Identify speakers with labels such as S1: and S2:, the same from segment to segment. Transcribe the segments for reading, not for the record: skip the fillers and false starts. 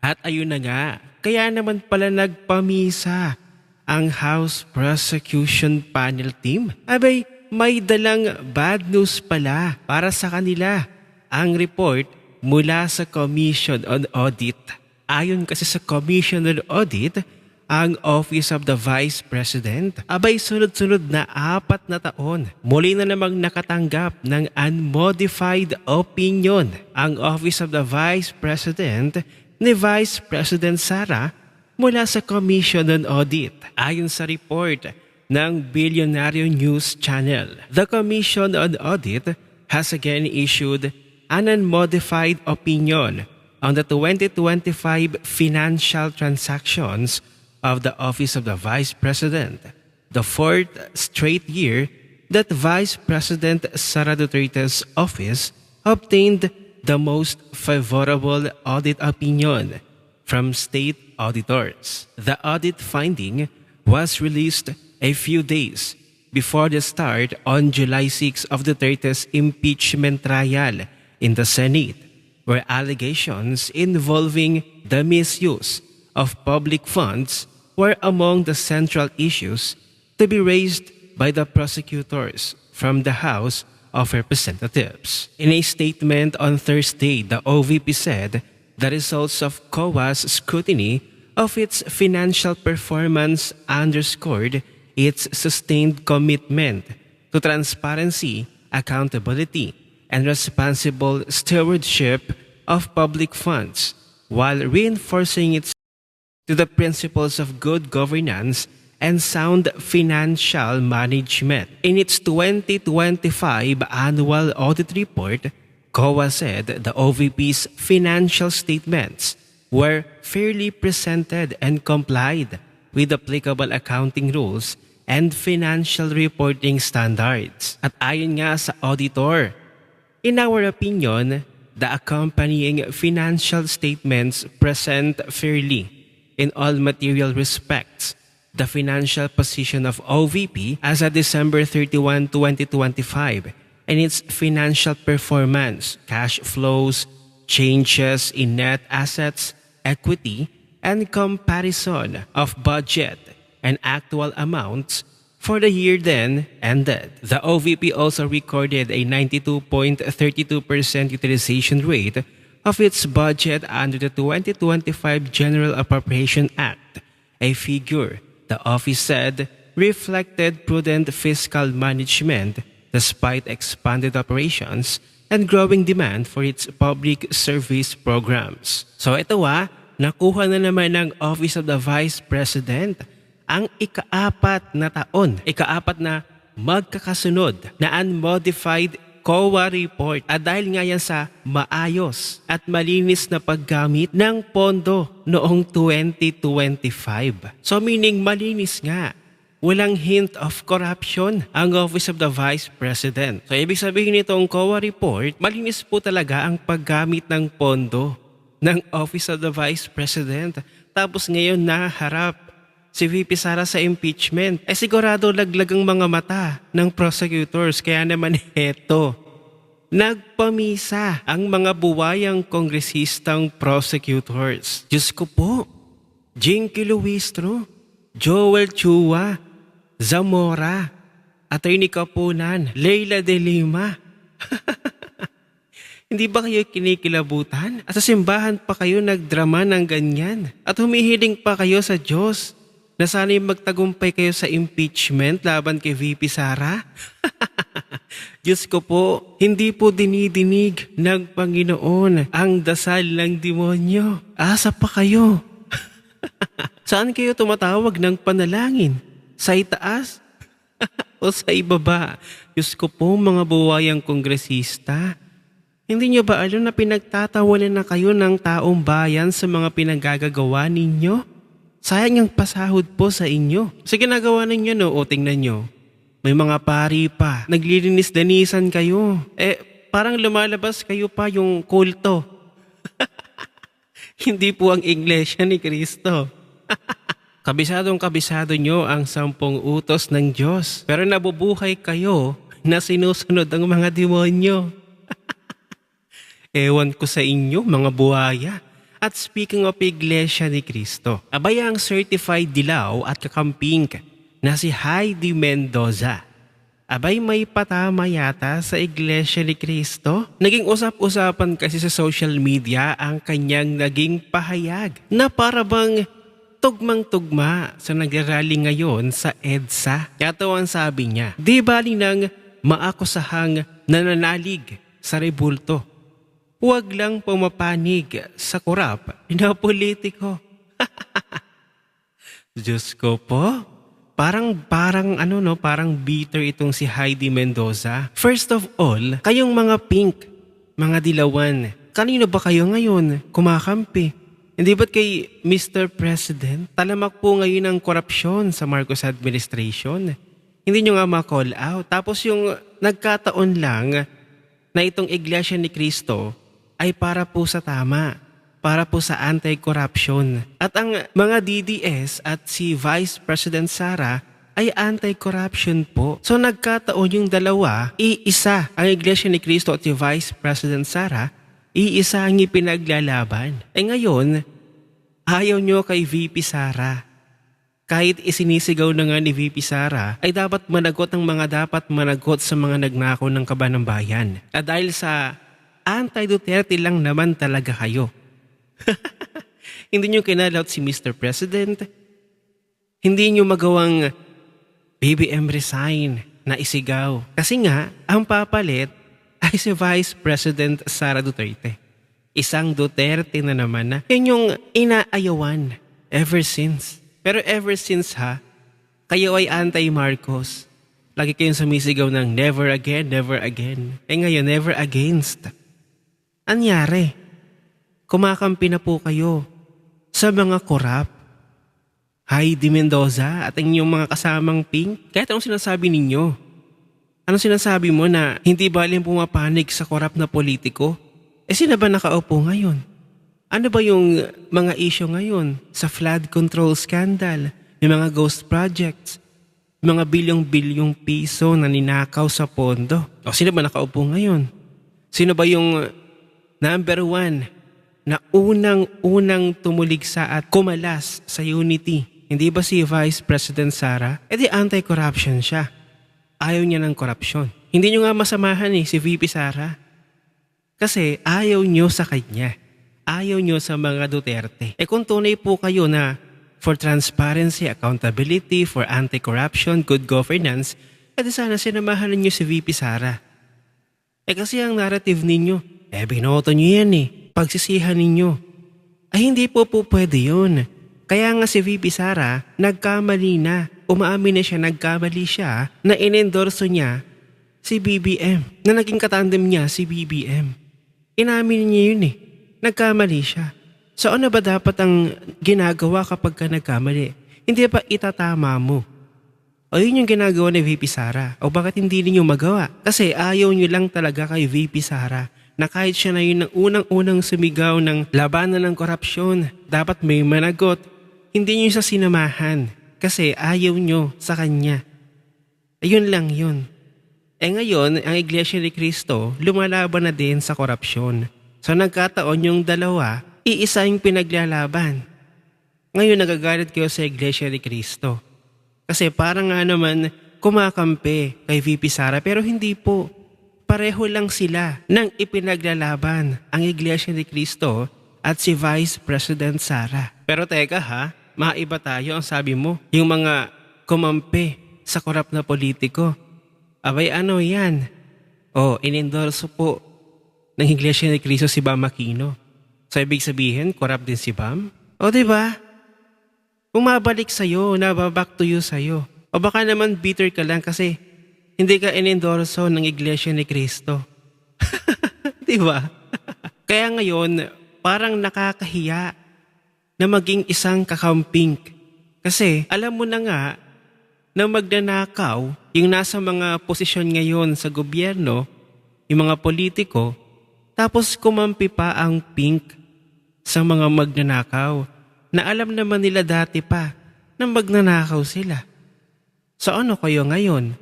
S1: At ayun na nga, kaya naman pala nagpamisa ang House Prosecution Panel Team. Abay, may dalang bad news pala para sa kanila. Ang report mula sa Commission on Audit. Ayon kasi sa Commission on Audit, ang Office of the Vice President abay sunod-sunod na 4 na taon. Muli na namang nakatanggap ng unmodified opinion ang Office of the Vice President ni Vice President Sara mula sa Commission on Audit. Ayon sa report ng Billionaire News Channel, the Commission on Audit has again issued an unmodified opinion on the 2025 financial transactions of the Office of the Vice President, the 4th straight year that Vice President Sara Duterte's office obtained the most favorable audit opinion from state auditors. The audit finding was released a few days before the start on July 6 of Duterte's impeachment trial in the Senate, where allegations involving the misuse of public funds were among the central issues to be raised by the prosecutors from the House of Representatives. In a statement on Thursday, the OVP said the results of COA's scrutiny of its financial performance underscored its sustained commitment to transparency, accountability, and responsible stewardship of public funds, while reinforcing its to the principles of good governance and sound financial management. In its 2025 annual audit report, COA said the OVP's financial statements were fairly presented and complied with applicable accounting rules and financial reporting standards. At ayon nga sa auditor, in our opinion, the accompanying financial statements present fairly in all material respects the financial position of OVP as of December 31, 2025 and its financial performance, cash flows, changes in net assets, equity, and comparison of budget and actual amounts for the year then ended. The OVP also recorded a 92.32% utilization rate of its budget under the 2025 General Appropriation Act, a figure the office said reflected prudent fiscal management despite expanded operations and growing demand for its public service programs. So ito nakuha na naman ng Office of the Vice President ang ika-4 na taon, ika-4 na magkakasunod na unmodified COA report at dahil nga yan sa maayos at malinis na paggamit ng pondo noong 2025. So meaning malinis nga. Walang hint of corruption ang Office of the Vice President. So ibig sabihin nitong COA report, malinis po talaga ang paggamit ng pondo ng Office of the Vice President. Tapos ngayon naharap si VP Sara sa impeachment. Sigurado laglag ang mga mata ng prosecutors. Kaya naman heto, nagpamisa ang mga buwayang kongresistang prosecutors. Diyos ko po, Jinky Luistro, Joel Chua, Zamora, Attorney Kapunan, Leila de Lima. Hindi ba kayo kinikilabutan? At sa simbahan pa kayo nagdrama ng ganyan? At humihiling pa kayo sa Diyos na sana'y magtagumpay kayo sa impeachment laban kay VP Sara? Diyos ko po, hindi po dinidinig ng Panginoon ang dasal ng demonyo. Asa pa kayo? Saan kayo tumatawag ng panalangin? Sa itaas? O sa ibaba? Diyos ko po, mga buwayang kongresista, hindi niyo ba alam na pinagtatawanan na kayo ng taong bayan sa mga pinagagagawa ninyo? Sayang ang pasahod po sa inyo. Sa ginagawa ninyo o tingnan nyo. May mga pari pa. Naglilinis-danisan kayo. Parang lumalabas kayo pa yung kulto. Hindi po ang iglesia ni Kristo. Kabisadong-kabisado nyo ang 10 utos ng Diyos. Pero nabubuhay kayo na sinusunod ang mga demonyo. Ewan ko sa inyo, mga buhaya. At speaking of Iglesia ni Cristo, abay ang certified dilaw at kakamping na si Heidi Mendoza. Abay may patama yata sa Iglesia ni Cristo. Naging usap-usapan kasi sa social media ang kanyang naging pahayag na para bang tugmang-tugma sa nagrarally ngayon sa EDSA. Yato ang sabi niya, di bali nang maakusahang nananalig sa rebulto. Huwag lang pumapanig sa korap na politiko. Diyos ko po. Parang bitter itong si Heidi Mendoza. First of all, kayong mga pink, mga dilawan, kanino ba kayo ngayon kumakampi? Hindi ba't kay Mr. President? Talamak po ngayon ang korupsyon sa Marcos administration. Hindi nyo nga ma-call out. Tapos yung nagkataon lang na itong Iglesia ni Cristo ay para po sa tama, para po sa anti-corruption. At ang mga DDS at si Vice President Sara ay anti-corruption po. So nagkataon yung dalawa, iisa ang Iglesia ni Cristo at si Vice President Sara, iisa ang ipinaglalaban. Ngayon, ayaw nyo kay VP Sara. Kahit isinisigaw na nga ni VP Sara, ay dapat managot ang mga dapat managot sa mga nagnakaw ng kaban ng bayan. At dahil sa anti-Duterte lang naman talaga kayo. Hindi nyo kinalaut si Mr. President. Hindi nyo magawang BBM resign na isigaw. Kasi nga, ang papalit ay si Vice President Sara Duterte. Isang Duterte na naman na yun yung inaayawan ever since. Pero ever since kayo ay anti-Marcos. Lagi kayong sumisigaw ng never again, never again. Ngayon, never against. Anyari? Kumakampi na po kayo sa mga korap. Heidi Mendoza at ang inyong mga kasamang pink. Kahit anong sinasabi ninyo. Anong sinasabi mo na hindi baling pumapanig sa korap na politiko? Sino ba nakaupo ngayon? Ano ba yung mga issue ngayon sa flood control scandal, yung mga ghost projects, mga bilyong-bilyong piso na ninakaw sa pondo? O sino ba nakaupo ngayon? Sino ba yung number one na unang-unang tumuligsa at kumalas sa unity? Hindi ba si Vice President Sara? Di anti-corruption siya. Ayaw niya ng korupsyon. Hindi nyo nga masamahan si VP Sara. Kasi ayaw nyo sa kanya. Ayaw nyo sa mga Duterte. Kung tunay po kayo na for transparency, accountability, for anti-corruption, good governance, di sana sinamahan ninyo si VP Sara. Kasi ang narrative ninyo, binoto nyo yan pagsisihan ninyo. Ay hindi po pwede yun. Kaya nga si VP Sara, nagkamali na. Umaamin na siya, nagkamali siya na inendorso niya si BBM. Na naging katandem niya si BBM. Inamin niya yun Nagkamali siya. So ano ba dapat ang ginagawa kapag ka nagkamali? Hindi ba itatama mo? O yun yung ginagawa ni VP Sara. O bakit hindi niyo magawa? Kasi ayaw niyo lang talaga kay VP Sara na kahit siya na yun ang unang-unang sumigaw ng labanan ng korupsyon, dapat may managot. Hindi niyo siya sinamahan kasi ayaw niyo sa kanya. Ayun lang yun. Ngayon, ang Iglesia ni Cristo lumalaban na din sa korupsyon. So nagkataon yung dalawa, iisa yung pinaglalaban. Ngayon nagagalit kayo sa Iglesia ni Cristo. Kasi parang nga naman kumakampi kay VP Sara pero hindi po. Pareho lang sila nang ipinaglalaban ang Iglesia ni Cristo at si Vice President Sara. Pero teka maiba tayo ang sabi mo. Yung mga kumampi sa korap na politiko. Abay ano yan? Inendorso po ng Iglesia ni Cristo si Bam Aquino. So ibig sabihin, korap din si Bam? Diba? Bumabalik sa'yo, nababack to you sa'yo. O baka naman bitter ka lang kasi hindi ka inendorso ng Iglesia ni Cristo. Diba? Kaya ngayon, parang nakakahiya na maging isang kakamping. Kasi alam mo na nga na magnanakaw yung nasa mga posisyon ngayon sa gobyerno, yung mga politiko, tapos kumampi pa ang pink sa mga magnanakaw na alam naman nila dati pa na magnanakaw sila. So ano kayo ngayon?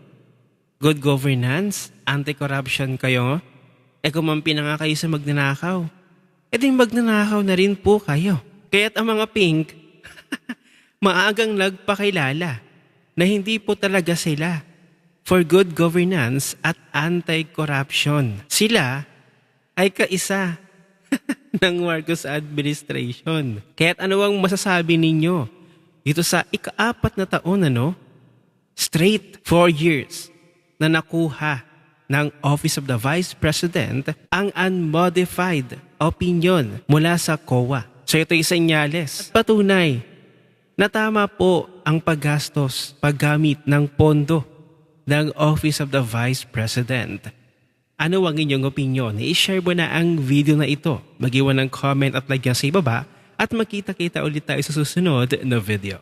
S1: Good governance? Anti-corruption kayo? Kumampi na nga kayo sa magnanakaw. edi magnanakaw na rin po kayo. Kaya't ang mga pink, maagang nagpakilala na hindi po talaga sila for good governance at anti-corruption. Sila ay kaisa ng Marcos administration. Kaya't ano ang masasabi ninyo dito sa ika-4 na taon straight 4 years na nakuha ng Office of the Vice President ang unmodified opinion mula sa COA. So ito'y senyales at patunay na tama po ang paggamit ng pondo ng Office of the Vice President. Ano ang inyong opinion? I-share mo na ang video na ito. Mag-iwan ng comment at lagyan sa ibaba at magkita-kita ulit tayo sa susunod na video.